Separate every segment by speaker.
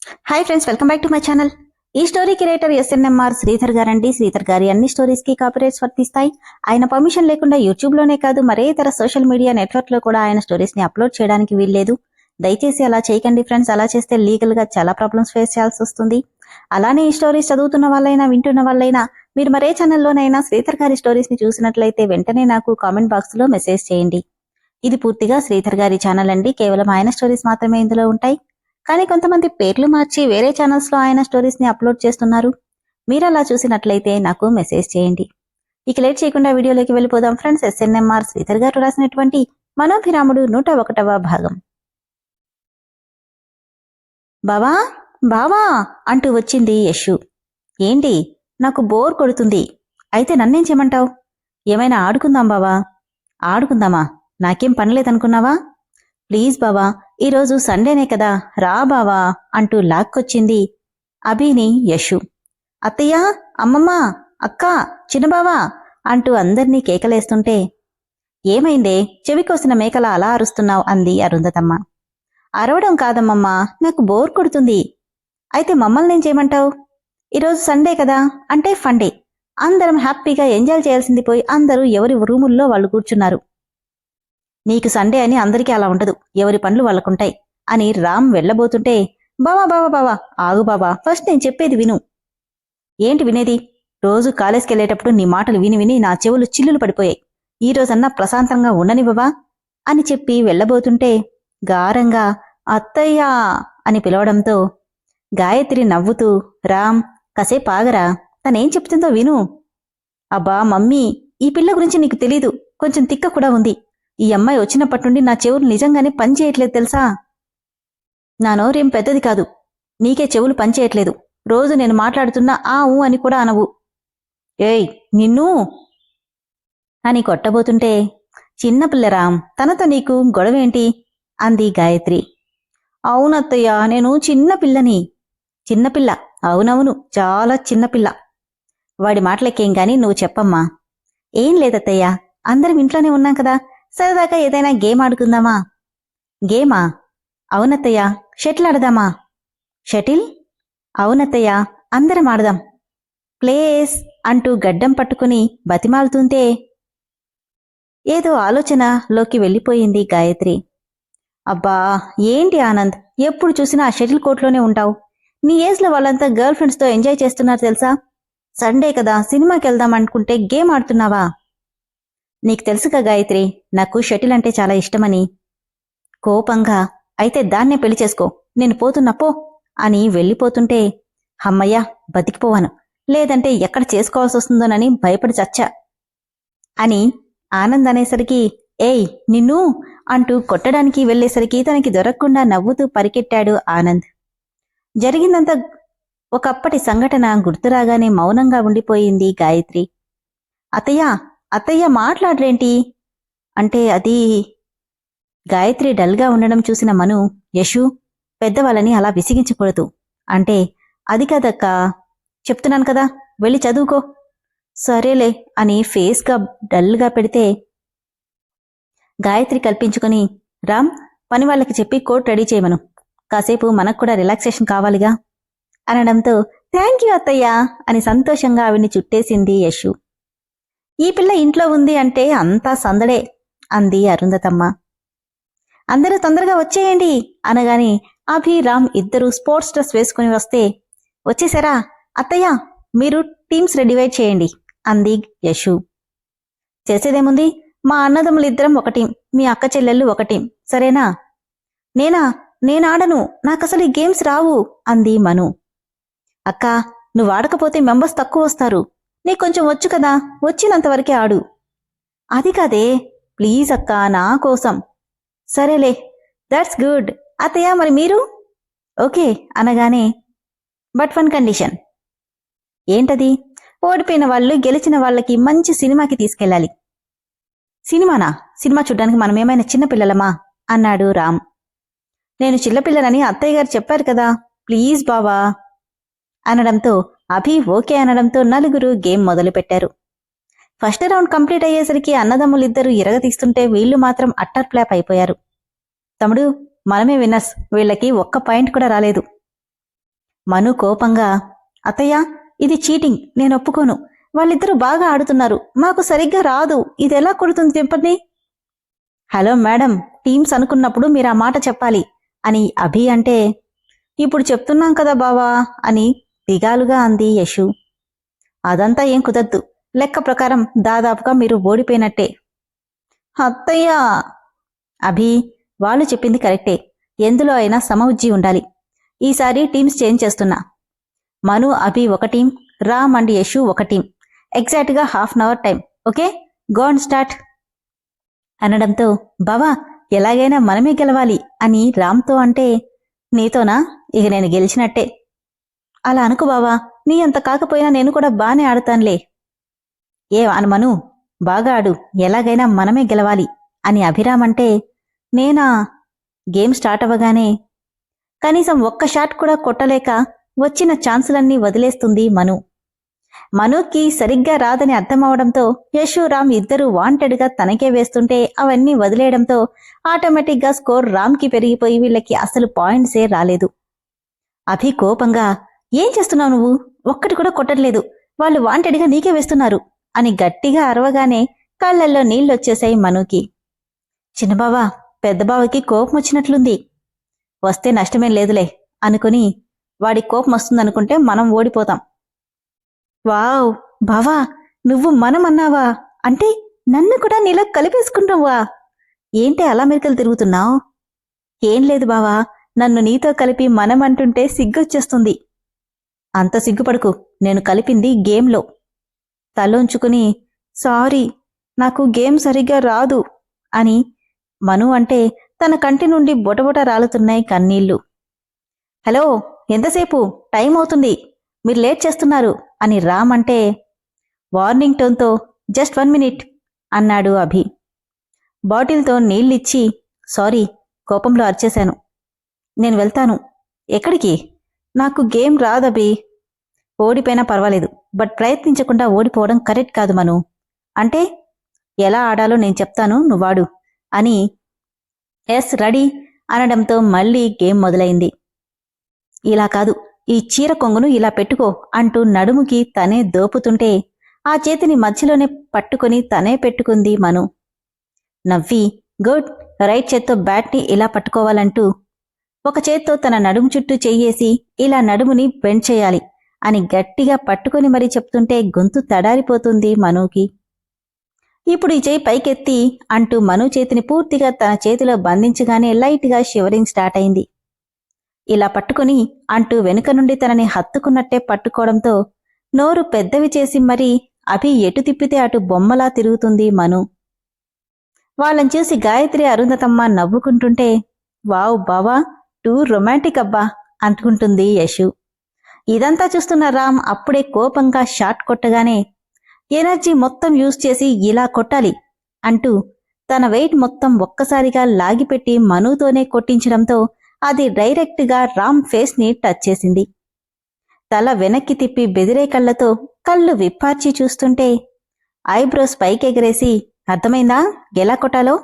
Speaker 1: Hi friends, welcome back to my channel. ఈ story creator SNMR Sridhar గారండి. శ్రీధర్ గారి అన్ని స్టోరీస్ కి కాపీరైట్స్ వర్తిస్తాయి. ఆయన పర్మిషన్ లేకుండా యూట్యూబ్ లోనే కాదు మరే ఇతర సోషల్ మీడియా నెట్వర్క్ లో కూడా ఆయన స్టోరీస్ ని అప్లోడ్ చేయడానికి వీల్లేదు. దయచేసి అలా చేయకండి ఫ్రెండ్స్. అలా చేస్తే లీగల్ గా చాలా ప్రాబ్లమ్స్ ఫేస్ చేయాల్సి వస్తుంది. అలానే ఈ స్టోరీస్ చదువుతున్న వాళ్ళైనా వింటున్న వాళ్ళైనా మీరు మరే ఛానల్లోనైనా శ్రీధర్ గారి స్టోరీస్ ని చూసినట్లయితే వెంటనే నాకు కామెంట్ బాక్స్ లో మెసేజ్ చేయండి. ఇది పూర్తిగా శ్రీధర్ గారి ఛానల్ అండి. కేవలం ఆయన స్టోరీస్ మాత్రమే ఇందులో ఉంటాయి. కానీ కొంతమంది పేర్లు మార్చి వేరే ఛానల్స్ లో ఆయన స్టోరీస్ ని అప్లోడ్ చేస్తున్నారు. మీరు అలా చూసినట్లయితే నాకు మెసేజ్ చేయండి. ఇక లేట్ చేయకుండా వీడియోలోకి వెళ్ళిపోదాం ఫ్రెండ్స్. ఎస్ఎన్ఎంఆర్ శ్రీధర్ గారు రాసినటువంటి మనోభిరాముడు 101వ భాగం. బావా బావా అంటూ వచ్చింది యశు. ఏంటి, నాకు బోర్ కొడుతుంది. అయితే నన్నేం చేయమంటావు? ఏమైనా ఆడుకుందాం బావా. ఆడుకుందామా? నాకేం పనిలేదనుకున్నావా? ప్లీజ్ బావా, ఈరోజు సండేనే కదా, రా బావా అంటూ లాక్కొచ్చింది అభిని యశు. అత్తయ్య, అమ్మమ్మ, అక్క, చిన్నబావా అంటూ అందర్నీ కేకలేస్తుంటే, ఏమైందే, చెవికోసిన మేకల అలా అరుస్తున్నావు అంది అరుంధతమ్మ. అరవడం కాదమ్మమ్మా, నాకు బోర్ కొడుతుంది. అయితే మమ్మల్నేం చేయమంటావు? ఈరోజు సండే కదా, అంటే ఫండే. అందరం హ్యాపీగా ఎంజాయ్ చేయాల్సింది పోయి అందరూ ఎవరి రూముల్లో వాళ్ళు కూర్చున్నారు. నీకు సండే అని అందరికీ అలా ఉండదు, ఎవరి పనులు వాళ్ళకుంటాయి అని రామ్ వెళ్లబోతుంటే, బావా బావా బావా ఆగు బావా, ఫస్ట్ నేను చెప్పేది విను. ఏంటి వినేది? రోజు కాలేజ్కి వెళ్లేటప్పుడు నీ మాటలు విని విని నా చెవులు చిల్లులు పడిపోయాయి. ఈ రోజన్నా ప్రశాంతంగా ఉండనివ్వవా అని చెప్పి వెళ్లబోతుంటే గారంగా అత్తయ్యా అని పిలవడంతో గాయత్రి నవ్వుతూ, రామ్ కాసేపు ఆగరా, తనేం చెప్తుందో విను. అబ్బా మమ్మీ, ఈ పిల్ల గురించి నీకు తెలీదు, కొంచెం తిక్క కూడా ఉంది. ఈ అమ్మాయి వచ్చినప్పటి నుండి నా చెవులు నిజంగానే పనిచేయట్లేదు తెలుసా. నా నోరేం పెద్దది కాదు, నీకే చెవులు పనిచేయట్లేదు. రోజు నేను మాట్లాడుతున్నా ఆ ఊ అని కూడా అనవు. ఏయ్ నిన్ను అని కొట్టబోతుంటే, చిన్నపిల్లరాం, తనతో నీకు గొడవేంటి అంది గాయత్రి. అవునత్తయ్య, నేను చిన్నపిల్లని. చిన్నపిల్ల? అవునవును, చాలా చిన్నపిల్ల. వాడి మాటలకేం గాని నువ్వు చెప్పమ్మా. ఏం లేదత్తయ్య, అందరం ఇంట్లోనే ఉన్నాం కదా, సరదాగా ఏదైనా గేమ్ ఆడుకుందామా? గేమా? అవునత్తయ్య. షటిల్ ఆడదామా? షటిల్? అవునత్తయ్య, అందరం ఆడదాం. ప్లేస్ అంటూ గడ్డం పట్టుకుని బతిమాలుతుంటే ఏదో ఆలోచనలోకి వెళ్ళిపోయింది గాయత్రి. అబ్బా ఏంటి ఆనంద్, ఎప్పుడు చూసినా ఆ షటిల్ కోర్టులోనే ఉంటావు. నీ ఏజ్లో వాళ్ళంతా గర్ల్ ఫ్రెండ్స్తో ఎంజాయ్ చేస్తున్నారు తెలుసా. సండే కదా, సినిమాకి వెళ్దాం అనుకుంటే గేమ్ ఆడుతున్నావా? నీకు తెలుసుగా గాయత్రి, నాకు షటిల్ అంటే చాలా ఇష్టమని. కోపంగా, అయితే దాన్నే పెళ్లి చేసుకో, నేను పోతున్నా పో అని వెళ్ళిపోతుంటే, హమ్మయ్యా బతికిపోవాను, లేదంటే ఎక్కడ చేసుకోవాల్సి వస్తుందోనని భయపడి చచ్చా అని ఆనంద్ అనేసరికి, ఏయ్ నిన్ను అంటూ కొట్టడానికి వెళ్లేసరికి తనకి దొరకకుండా నవ్వుతూ పరికెట్టాడు ఆనంద్. జరిగిందంతా ఒకప్పటి సంఘటన గుర్తురాగానే మౌనంగా ఉండిపోయింది గాయత్రి. అత్తయ్య అత్తయ్య మాట్లాడరేంటి అంటే అది. గాయత్రి డల్గా ఉండడం చూసిన మను, యశు, పెద్దవాళ్ళని అలా విసిగించకూడదు అంటే, అది కదక్కా, చెప్తున్నాను కదా, వెళ్ళి చదువుకో. సరేలే అని ఫేస్గా డల్గా పెడితే గాయత్రి కల్పించుకుని, రామ్, పని వాళ్ళకి చెప్పి కోట్ రెడీ చేయమను, కాసేపు మనకు కూడా రిలాక్సేషన్ కావాలిగా అనడంతో, థ్యాంక్ యూ అత్తయ్యా అని సంతోషంగా ఆవిడ్ని చుట్టేసింది యశు. ఈ పిల్ల ఇంట్లో ఉంది అంటే అంతా సందడే అంది అరుంధతమ్మ. అందరూ తొందరగా వచ్చేయండి అనగాని అభి, రామ్ ఇద్దరూ స్పోర్ట్స్ డ్రెస్ వేసుకుని వస్తే, వచ్చేసారా అత్తయ్య, మీరు టీమ్స్ డివైడ్ చేయండి అంది యశు. చేసేదేముంది, మా అన్నదమ్ములిద్దరం ఒక టీం, మీ అక్క చెల్లెళ్ళు ఒక టీం, సరేనా? నేనాడను, నాకసలు ఈ గేమ్స్ రావు అంది మను. అక్క, నువ్వు ఆడకపోతే మెంబర్స్ తక్కువ వస్తారు, నీకు కొంచెం వచ్చు కదా, వచ్చినంతవరకే ఆడు. అది కాదే, ప్లీజ్ అక్క, నా కోసం. సరేలే, దట్స్ గుడ్ అత్తయ్య, మరి మీరు? ఓకే అనగానే, బట్ వన్ కండిషన్. ఏంటది? ఓడిపోయిన వాళ్ళు గెలిచిన వాళ్ళకి మంచి సినిమాకి తీసుకెళ్ళాలి. సినిమానా? సినిమా చూడ్డానికి మనమేమైనా చిన్నపిల్లలమా అన్నాడు రామ్. నేను చిన్నపిల్లలని అత్తయ్య గారు చెప్పారు కదా, ప్లీజ్ బావా అనడంతో అభి ఓకే అనడంతో నలుగురు గేమ్ మొదలుపెట్టారు. ఫస్ట్ రౌండ్ కంప్లీట్ అయ్యేసరికి అన్నదమ్ములిద్దరూ ఇరగతీస్తుంటే వీళ్లు మాత్రం అట్టర్ ఫ్లాప్ అయిపోయారు. తమ్ముడు, మనమే విన్నర్స్, వీళ్ళకి ఒక్క పాయింట్ కూడా రాలేదు. మను కోపంగా, అత్తయ్య, ఇది చీటింగ్, నేను ఒప్పుకోను. వాళ్ళిద్దరూ బాగా ఆడుతున్నారు, మాకు సరిగ్గా రాదు, ఇదెలా కుడుతుంది చెప్పండి. హలో మేడం, టీమ్స్ అనుకున్నప్పుడు మీరా మాట చెప్పాలి అని అభి అంటే, ఇప్పుడు చెప్తున్నాం కదా బావా అని దిగాలుగా అంది యశు. అదంతా ఏం కుదరదు, లెక్క ప్రకారం దాదాపుగా మీరు ఓడిపోయినట్టే. అత్తయ్యా! అభి, వాళ్ళు చెప్పింది కరెక్టే, ఎందులో అయినా సమఉజ్జీ ఉండాలి. ఈసారి టీమ్స్ చేంజ్ చేస్తున్నా. మను అభి ఒక టీం, రామ్ అండ్ యశు ఒక టీం. ఎగ్జాక్ట్గా ½ hour time, okay? Go and start అనడంతో, బావా, ఎలాగైనా మనమే గెలవాలి అని రామ్తో అంటే, నీతోనా? ఇక నేను గెలిచినట్టే. అలా అనుకు బావా, నీ అంత కాకపోయినా నేను కూడా బానే ఆడుతానులే. మను, బాగా ఆడు, ఎలాగైనా మనమే గెలవాలి అని అభిరామ్ అంటే, నేనా? గేమ్ స్టార్ట్ అవ్వగానే కనీసం ఒక్క షాట్ కూడా కొట్టలేక వచ్చిన ఛాన్సులన్నీ వదిలేస్తుంది మను. మనుకి సరిగ్గా రాదని అర్థమవడంతో యశు, రామ్ ఇద్దరూ వాంటెడ్గా తనకే వేస్తుంటే అవన్నీ వదిలేయడంతో ఆటోమేటిక్గా స్కోర్ రామ్కి పెరిగిపోయి వీళ్ళకి అసలు పాయింట్సే రాలేదు. అభి కోపంగా, ఏం చేస్తున్నావు నువ్వు? ఒక్కటి కూడా కొట్టట్లేదు, వాళ్ళు వాంటెడ్గా నీకే వేస్తున్నారు అని గట్టిగా అరవగానే కళ్లల్లో నీళ్లొచ్చేశాయి మనుకి. చిన్నబావా, పెద్దబావకి కోపం వచ్చినట్లుంది. వస్తే నష్టమేం లేదులే అనుకుని, వాడి కోపం వస్తుందనుకుంటే మనం ఓడిపోతాం. వావ్ బావా, నువ్వు మనం అన్నావా? అంటే నన్ను కూడా నీలో కలిపేసుకుంటావా? ఏంటి అలా మెరికలు తిరుగుతున్నావు? ఏం లేదు బావా, నన్ను నీతో కలిపి మనం అంటుంటే సిగ్గొచ్చేస్తుంది. అంత సిగ్గుపడుకు, నేను కలిపింది గేమ్లో. తలోంచుకుని, సారీ, నాకు గేమ్ సరిగ్గా రాదు అని మను అంటే తన కంటి నుండి బొటబొట రాలుతున్నాయి కన్నీళ్లు. హలో, ఎంతసేపు? టైం అవుతుంది, మీరు లేట్ చేస్తున్నారు అని రామ్ అంటే, వార్నింగ్ టోన్తో జస్ట్ 1 మినిట్ అన్నాడు అభి. బాటిల్తో నీళ్ళిచ్చి, సారీ, కోపంలో అరిచేశాను, నేను వెళ్తాను. ఎక్కడికి? నాకు గేమ్ రాదభి. ఓడిపోయినా పర్వాలేదు, బట్ ప్రయత్నించకుండా ఓడిపోవడం కరెక్ట్ కాదు మను. అంటే ఎలా ఆడాలో నేను చెప్తాను, నువ్వాడు అని ఎస్ రెడీ అనడంతో మళ్లీ గేమ్ మొదలైంది. ఇలా కాదు, ఈ చీర కొంగును ఇలా పెట్టుకో అంటూ నడుముకి తనే దోపుతుంటే ఆ చేతిని మధ్యలోనే పట్టుకుని తనే పెట్టుకుంది మను. నవ్వి, గుడ్, రైట్ చేత్తో బ్యాట్ని ఇలా పట్టుకోవాలంటూ ఒక చేత్తో తన నడుము చుట్టూ చెయ్యేసి ఇలా నడుముని బెండ్ చేయాలి అని గట్టిగా పట్టుకుని మరీ చెప్తుంటే గొంతు తడారిపోతుంది మనుకి. ఇప్పుడు ఈ చేయి పైకెత్తి అంటూ మను చేతిని పూర్తిగా తన చేతిలో బంధించగానే లైట్గా షివరింగ్ స్టార్ట్ అయింది. ఇలా పట్టుకుని అంటూ వెనుక నుండి తనని హత్తుకున్నట్టే పట్టుకోవడంతో నోరు పెద్దవి చేసి మరీ అభి ఎటు తిప్పితే అటు బొమ్మలా తిరుగుతుంది మను. వాళ్ళని చూసి గాయత్రి, అరుంధతమ్మ నవ్వుకుంటుంటే, వావ్ బావా, టూ రొమాంటిక్ అబ్బా అనుకుంటుంది యశు. ఇదంతా చూస్తున్న రామ్ అప్పుడే కోపంగా షాట్ కొట్టగానే, ఎనర్జీ మొత్తం యూజ్ చేసి ఇలా కొట్టాలి అంటూ తన వెయిట్ మొత్తం ఒక్కసారిగా లాగిపెట్టి మనుతోనే కొట్టించడంతో అది డైరెక్ట్గా రామ్ ఫేస్ ని టచ్ చేసింది. తల వెనక్కి తిప్పి బెదిరే కళ్లతో కళ్ళు విప్పార్చి చూస్తుంటే ఐబ్రోస్ పైకెగరేసి, అర్థమైందా ఎలా కొట్టాలో?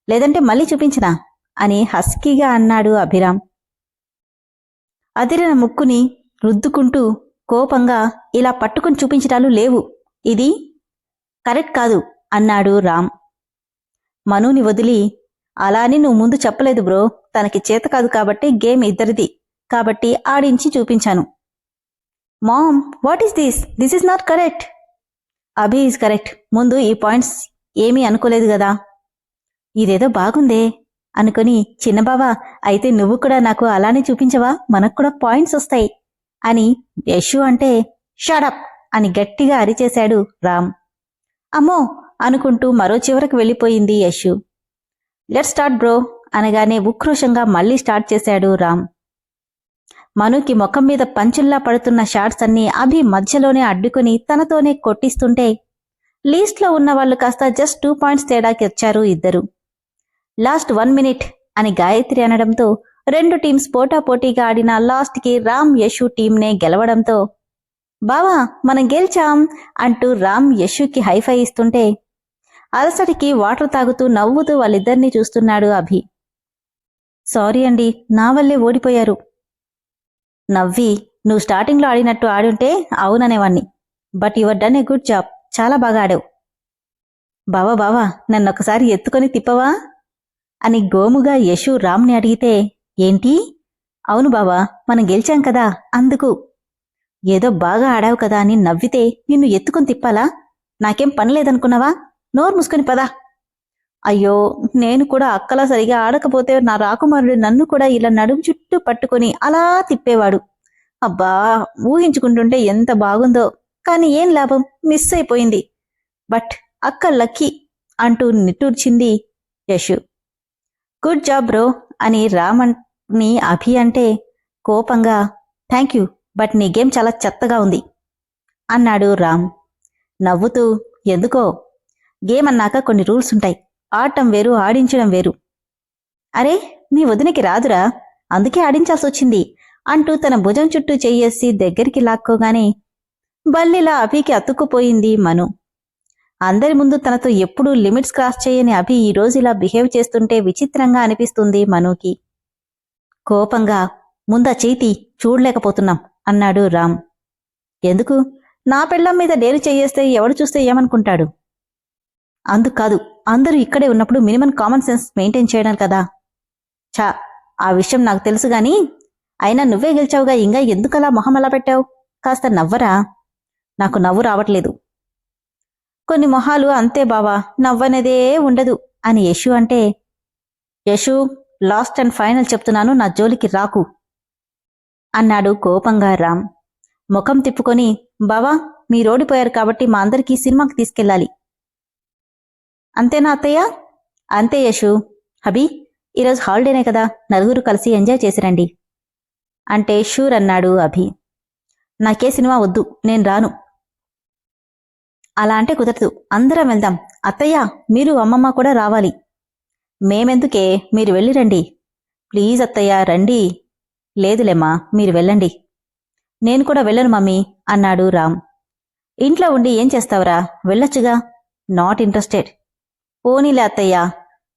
Speaker 1: లేదంటే మళ్ళీ చూపించనా అని హస్కీగా అన్నాడు అభిరామ్. అదిరిన ముక్కుని రుద్దుకుంటూ కోపంగా, ఇలా పట్టుకుని చూపించటాలు లేవు, ఇది కరెక్ట్ కాదు అన్నాడు రామ్. మనుని వదిలి, అలా అని నువ్వు ముందు చెప్పలేదు బ్రో, తనకి చేత కాదు కాబట్టి గేమ్ ఇద్దరిది కాబట్టి ఆడించి చూపించాను. Mom, what is this? This is not correct. Abhi is correct, ముందు ఈ పాయింట్స్ ఏమీ అనుకోలేదు కదా. ఇదేదో బాగుందే అనుకుని, చిన్నబావా, అయితే నువ్వు కూడా నాకు అలానే చూపించవా, మనకు కూడా పాయింట్స్ వస్తాయి అని యశు అంటే, షడప్ అని గట్టిగా అరిచేశాడు రామ్. అమ్మో అనుకుంటూ మరో చివరకు వెళ్ళిపోయింది యశు. లెట్స్ స్టార్ట్ బ్రో అనగానే ఉక్రోషంగా మళ్లీ స్టార్ట్ చేశాడు రామ్. మనుకి ముఖం మీద పంచుల్లా పడుతున్న షాట్స్ అన్నీ అభి మధ్యలోనే అడ్డుకుని తనతోనే కొట్టిస్తుంటే లీస్ట్లో ఉన్న వాళ్ళు కాస్త జస్ట్ 2 పాయింట్స్ తేడాకి వచ్చారు ఇద్దరు. లాస్ట్ 1 మినిట్ అని గాయత్రి అనడంతో 2 టీమ్స్ పోటాపోటీగా ఆడిన లాస్ట్కి రామ్, యశు టీంనే గెలవడంతో, బావా మనం గెలిచాం అంటూ రామ్ యశుకి హైఫై ఇస్తుంటే అలసటికి వాటర్ తాగుతూ నవ్వుతూ వాళ్ళిద్దరినీ చూస్తున్నాడు అభి. సారీ అండి, నా వల్లే ఓడిపోయారు. నవ్వి, నువ్వు స్టార్టింగ్లో ఆడినట్టు ఆడుంటే అవుననేవాణ్ణి. But your done a good job. చాలా బాగా ఆడావు. బావా బావా నన్నొకసారి ఎత్తుకొని తిప్పవా అని గోముగా యశు రామ్ని అడిగితే, ఏంటి? అవును బావా, మనం గెలిచాం కదా అందుకు. ఏదో బాగా ఆడావు కదా అని నవ్వితే నిన్ను ఎత్తుకొని తిప్పాలా? నాకేం పనిలేదనుకున్నావా? నోరు మూసుకొని పదా. అయ్యో, నేను కూడా అక్కలా సరిగా ఆడకపోతే నా రాకుమారుడు నన్ను కూడా ఇలా నడుము చుట్టూ పట్టుకొని అలా తిప్పేవాడు. అబ్బా, ఊహించుకుంటుంటే ఎంత బాగుందో. కాని ఏం లాభం, మిస్ అయిపోయింది. బట్ అక్క లక్కీ అంటూ నిట్టూర్చింది యశు. గుడ్ జాబ్ బ్రో అని రామని అభి అంటే కోపంగా, థ్యాంక్ యూ, బట్ నీ గేమ్ చాలా చెత్తగా ఉంది అన్నాడు రామ్ నవ్వుతూ. ఎందుకో, గేమ్ అన్నాక కొన్ని రూల్స్ ఉంటాయి. ఆడటం వేరు, ఆడించడం వేరు. అరే, నీ వదినకి రాదురా, అందుకే ఆడించాల్సొచ్చింది అంటూ తన భుజం చుట్టూ చెయ్యేసి దగ్గరికి లాక్కోగానే బల్లిలా అభికి అతుక్కుపోయింది మను. అందరి ముందు తనతో ఎప్పుడూ లిమిట్స్ క్రాస్ చేయని అభి ఈరోజు ఇలా బిహేవ్ చేస్తుంటే విచిత్రంగా అనిపిస్తుంది మనుకి. కోపంగా, ముందా చేతి చూడలేకపోతున్నాం అన్నాడు రామ్. ఎందుకు? నా పెళ్ళం మీద డేరు చెయ్యేస్తే ఎవడు చూస్తే ఏమనుకుంటాడు? అందుకాదు, అందరూ ఇక్కడే ఉన్నప్పుడు మినిమం కామన్ సెన్స్ మెయింటైన్ చేయడం కదా. ఛా, ఆ విషయం నాకు తెలుసుగాని, అయినా నువ్వే గెలిచావుగా, ఇంకా ఎందుకలా మొహం అలా పెట్టావు? కాస్త నవ్వరా. నాకు నవ్వు రావట్లేదు. కొన్ని మొహాలు అంతే బావా, నవ్వనేదే ఉండదు అని యశు అంటే, యశు, లాస్ట్ అండ్ ఫైనల్ చెప్తున్నాను, నా జోలికి రాకు అన్నాడు కోపంగా రామ్. ముఖం తిప్పుకొని, బావా మీరోడిపోయారు కాబట్టి మా అందరికీ సినిమాకి తీసుకెళ్ళాలి. అంతేనా అత్తయ్య? అంతే యశు. హబీ, ఈరోజు హాలిడేనే కదా, నలుగురు కలిసి ఎంజాయ్ చేసిరండి అంటే షూర్ అన్నాడు అభి. నాకే సినిమా వద్దు, నేను రాను. అలా అంటే కుదరదు, అందరం వెళ్దాం. అత్తయ్య, మీరు అమ్మమ్మ కూడా రావాలి. మేమెందుకే, మీరు వెళ్ళిరండి. ప్లీజ్ అత్తయ్య రండి. లేదులేమ్మా, మీరు వెళ్ళండి. నేను కూడా వెళ్ళను మమ్మీ అన్నాడు రామ్. ఇంట్లో ఉండి ఏం చేస్తావురా, వెళ్ళొచ్చుగా. Not interested. పోనీలే అత్తయ్య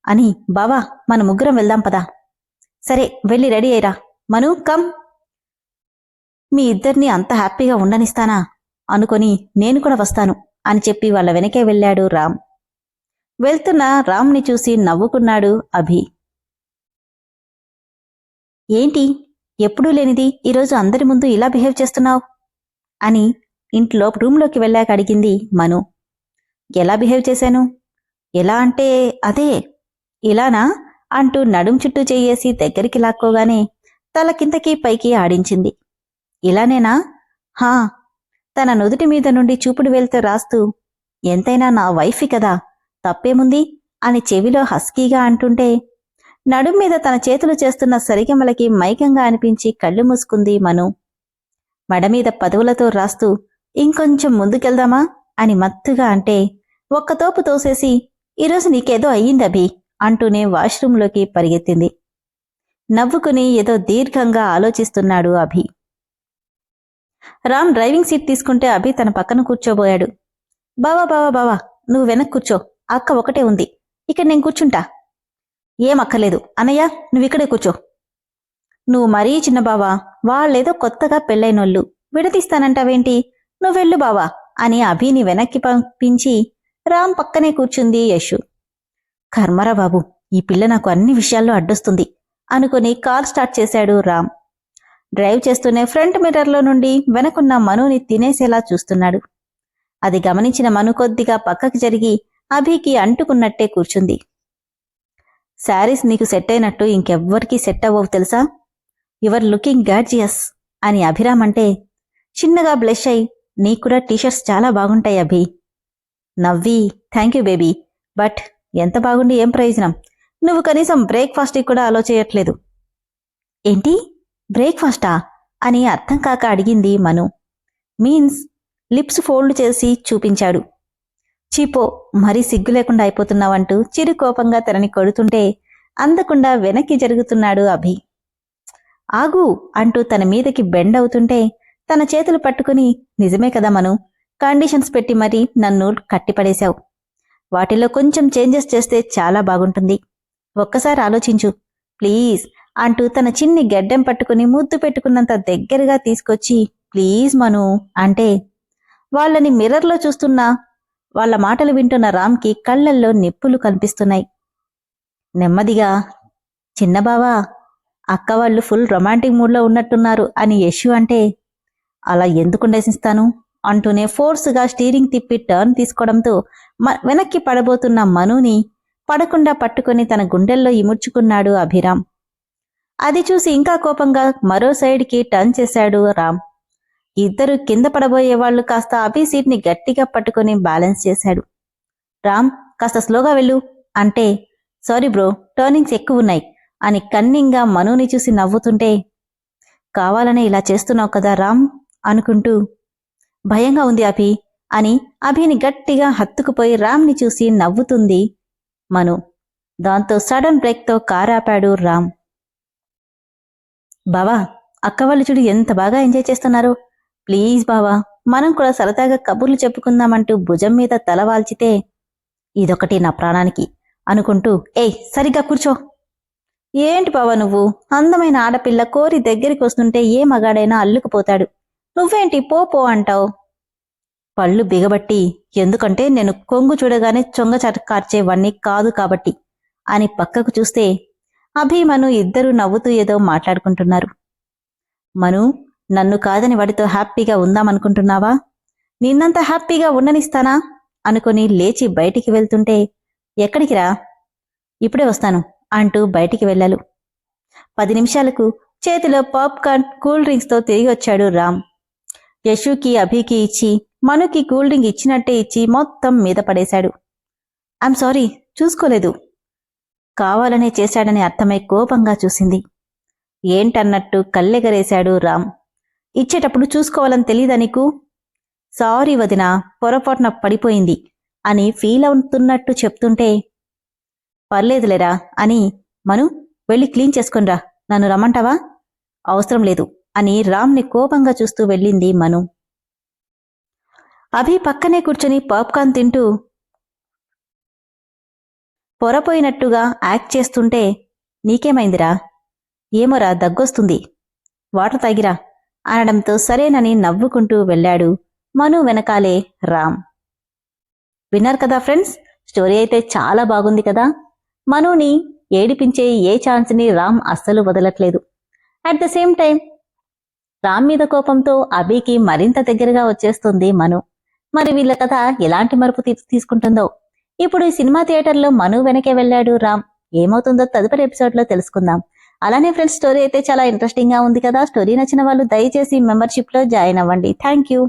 Speaker 1: అని, బావా మన ముగ్గురం వెళ్దాం పదా. సరే, వెళ్ళి రెడీ అయ్యిరా. మను కమ్. మీ ఇద్దరినీ అంత హ్యాపీగా ఉండనిస్తానా అనుకొని నేను కూడా వస్తాను అని చెప్పి వాళ్ళ వెనకే వెళ్ళాడు రామ్. వెళ్తున్న రామ్ని చూసి నవ్వుకున్నాడు అభి. ఏంటి ఎప్పుడూ లేనిది ఈరోజు అందరి ముందు ఇలా బిహేవ్ చేస్తున్నావు అని ఇంట్లో రూంలోకి వెళ్ళాక అడిగింది మను. ఎలా బిహేవ్ చేశాను? ఎలా అంటే అదే, ఇలానా అంటూ నడుం చుట్టూ చెయ్యేసి దగ్గరికి లాక్కోగానే తల కిందకి పైకి ఆడించింది. ఇలానేనా? హా. తన నుదుటి మీద నుండి చూపుడు వేలుతో రాస్తూ, ఎంతైనా నా వైఫీ కదా, తప్పేముంది అని చెవిలో హస్కీగా అంటుంటే నడుం మీద తన చేతులు చేస్తున్న సరిగమలకి మైకంగా అనిపించి కళ్ళు మూసుకుంది మను. మడమీద పదవులతో రాస్తూ, ఇంకొంచెం ముందుకెళ్దామా అని మత్తుగా అంటే ఒక్కతోపు తోసేసి, ఈరోజు నీకేదో అయ్యిందభి అంటూనే వాష్రూంలోకి పరిగెత్తింది. నవ్వుకుని ఏదో దీర్ఘంగా ఆలోచిస్తున్నాడు అభి. రామ్ డ్రైవింగ్ సీట్ తీసుకుంటే అభి తన పక్కన కూర్చోబోయాడు. బావా బావా బావా, నువ్వు వెనక్కి కూర్చో, అక్క ఒకటే ఉంది, ఇక్కడ నేను కూర్చుంటా. ఏం అక్కర్లేదు అన్నయ్య, నువ్విక్కడే కూర్చో. నువ్వు మరీ చిన్న బావా, వాళ్ళేదో కొత్తగా పెళ్ళైనోళ్ళు, విడతీస్తానంటావేంటి? నువ్వెళ్ళు బావా అని అభిని వెనక్కి పంపించి రామ్ పక్కనే కూర్చుంది యశు. కర్మరా బాబు, ఈ పిల్ల నాకు అన్ని విషయాల్లో అడ్డొస్తుంది అనుకుని కార్ స్టార్ట్ చేశాడు రామ్. డ్రైవ్ చేస్తూనే ఫ్రంట్ మిర్రర్లో నుండి వెనకున్న మనుని తినేసేలా చూస్తున్నాడు. అది గమనించిన మను కొద్దిగా పక్కకి జరిగి అభికి అంటుకున్నట్టే కూర్చుంది. శారీస్ నీకు సెట్ అయినట్టు ఇంకెవ్వరికీ సెట్ అవ్వవు తెలుసా, యువర్ లుకింగ్ గార్జియస్ అని అభిరామ్ అంటే చిన్నగా బ్లెష్ అయి, నీకూడా టీషర్ట్స్ చాలా బాగుంటాయి అభి. నవ్వి, థ్యాంక్ యూ బేబీ, బట్ ఎంత బాగుండి ఏం ప్రయోజనం, నువ్వు కనీసం బ్రేక్ఫాస్ట్కి కూడా అలో చేయట్లేదు. ఏంటి బ్రేక్ఫాస్టా అని అర్థం కాక అడిగింది మను. మీన్స్ లిప్స్ ఫోల్డ్ చేసి చూపించాడు. చీపో, మరీ సిగ్గు లేకుండా అయిపోతున్నావంటూ చిరుకోపంగా తనని కొడుతుంటే అందకుండా వెనక్కి జరుగుతున్నాడు అభి. ఆగు అంటూ తన మీదకి బెండ్ అవుతుంటే తన చేతులు పట్టుకుని, నిజమే కదా మను, కండిషన్స్ పెట్టి మరీ నన్ను కట్టిపడేశావు. వాటిలో కొంచెం చేంజెస్ చేస్తే చాలా బాగుంటుంది. ఒక్కసారి ఆలోచించు ప్లీజ్ అంటూ తన చిన్ని గెడ్డెం పట్టుకుని ముద్దు పెట్టుకున్నంత దగ్గరగా తీసుకొచ్చి ప్లీజ్ మను అంటే వాళ్ళని మిర్రర్లో చూస్తున్న వాళ్ళ మాటలు వింటున్న రామ్కి కళ్ళల్లో నిప్పులు కనిపిస్తున్నాయి. నెమ్మదిగా చిన్నబావా అక్క వాళ్ళు ఫుల్ రొమాంటిక్ మూడ్లో ఉన్నట్టున్నారు అని యశు అంటే అలా ఎందుకుండేసిస్తాను అంటూనే ఫోర్స్గా స్టీరింగ్ తిప్పి టర్న్ తీసుకోవడంతో వెనక్కి పడబోతున్న మనుని పడకుండా పట్టుకుని తన గుండెల్లో ఇముడ్చుకున్నాడు అభిరామ్. అది చూసి ఇంకా కోపంగా మరో సైడ్కి టర్న్ చేశాడు రామ్. ఇద్దరు కింద పడబోయే వాళ్లు కాస్త అభి సీట్ని గట్టిగా పట్టుకుని బ్యాలెన్స్ చేశాడు. రామ్ కాస్త స్లోగా వెళ్ళు అంటే సారీ బ్రో టర్నింగ్స్ ఎక్కువ ఉన్నాయి అని కన్నింగా మనుని చూసి నవ్వుతుంటే కావాలనే ఇలా చేస్తున్నావు కదా రామ్ అనుకుంటూ భయంగా ఉంది అభి అని అభిని గట్టిగా హత్తుకుపోయి రామ్ని చూసి నవ్వుతుంది మను. దాంతో సడన్ బ్రేక్తో కారాపాడు రామ్. బావా అక్క వాళ్ళు చూడు ఎంత బాగా ఎంజాయ్ చేస్తున్నారు, ప్లీజ్ బావా మనం కూడా సరదాగా కబుర్లు చెప్పుకుందామంటూ భుజం మీద తల వాల్చితే ఇదొకటి నా ప్రాణానికి అనుకుంటూ ఏయ్ సరిగ్గా కూర్చో. ఏంటి బావా నువ్వు అందమైన ఆడపిల్ల కోరి దగ్గరికి వస్తుంటే ఏ మగాడైనా అల్లుకుపోతాడు, నువ్వేంటి పో పో అంటావు. పళ్ళు బిగబట్టి ఎందుకంటే నేను కొంగు చూడగానే చొంగ కార్చేవాణ్ణి కాదు కాబట్టి అని పక్కకు చూస్తే అభిమను ఇద్దరూ నవ్వుతూ ఏదో మాట్లాడుకుంటున్నారు. మను నన్ను కాదని వాడితో హ్యాపీగా ఉందామనుకుంటున్నావా, నిన్నంత హ్యాపీగా ఉండనిస్తానా అనుకుని లేచి బయటికి వెళ్తుంటే ఎక్కడికి రా, ఇప్పుడే వస్తాను అంటూ బయటికి వెళ్ళాలు. 10 నిమిషాలకు చేతిలో పాప్కార్న్ కూల్ డ్రింక్స్తో తిరిగి వచ్చాడు రామ్. యశుకి అభికి ఇచ్చి మనుకి కూల్ డ్రింక్ ఇచ్చినట్టే ఇచ్చి మొత్తం మీద పడేశాడు. ఐమ్ సారీ చూసుకోలేదు, కావాలనే చేశాడని అర్థమై కోపంగా చూసింది. ఏంటన్నట్టు కళ్ళెగరేశాడు రామ్. ఇచ్చేటప్పుడు చూసుకోవాలని తెలీదా నీకు, సారీ వదినా పొరపాటున పడిపోయింది అని ఫీల్ అవుతున్నట్టు చెప్తుంటే పర్లేదులేరా అని మను వెళ్ళి క్లీన్ చేసుకునిరా, నన్ను రమ్మంటావా, అవసరం లేదు అని రామ్ని కోపంగా చూస్తూ వెళ్ళింది మను. అభి పక్కనే కూర్చొని పాప్కార్న్ తింటూ పొరపోయినట్టుగా యాక్ట్ చేస్తుంటే నీకేమైందిరా, ఏమోరా దగ్గొస్తుంది వాటర్ తాగిరా అనడంతో సరేనని నవ్వుకుంటూ వెళ్ళాడు మను వెనకాలే రామ్. విన్నారు కదా ఫ్రెండ్స్, స్టోరీ అయితే చాలా బాగుంది కదా. మనుని ఏడిపించే ఏ ఛాన్స్ని రామ్ అస్సలు వదలట్లేదు. At the same time Ram మీద కోపంతో అభికి మరింత దగ్గరగా వచ్చేస్తుంది మను. మరి వీళ్ళ కథ ఎలాంటి మరుపు తీసుకుంటుందో. ఇప్పుడు ఈ సినిమా థియేటర్లో మను వెనకే వెళ్ళాడు రామ్. ఏమవుతుందో తదుపరి ఎపిసోడ్లో తెలుసుకుందాం. అలానే ఫ్రెండ్స్ స్టోరీ అయితే చాలా ఇంట్రెస్టింగ్ గా ఉంది కదా. స్టోరీ నచ్చిన వాళ్ళు దయచేసి మెంబర్షిప్ లో జాయిన్ అవ్వండి. Thank you.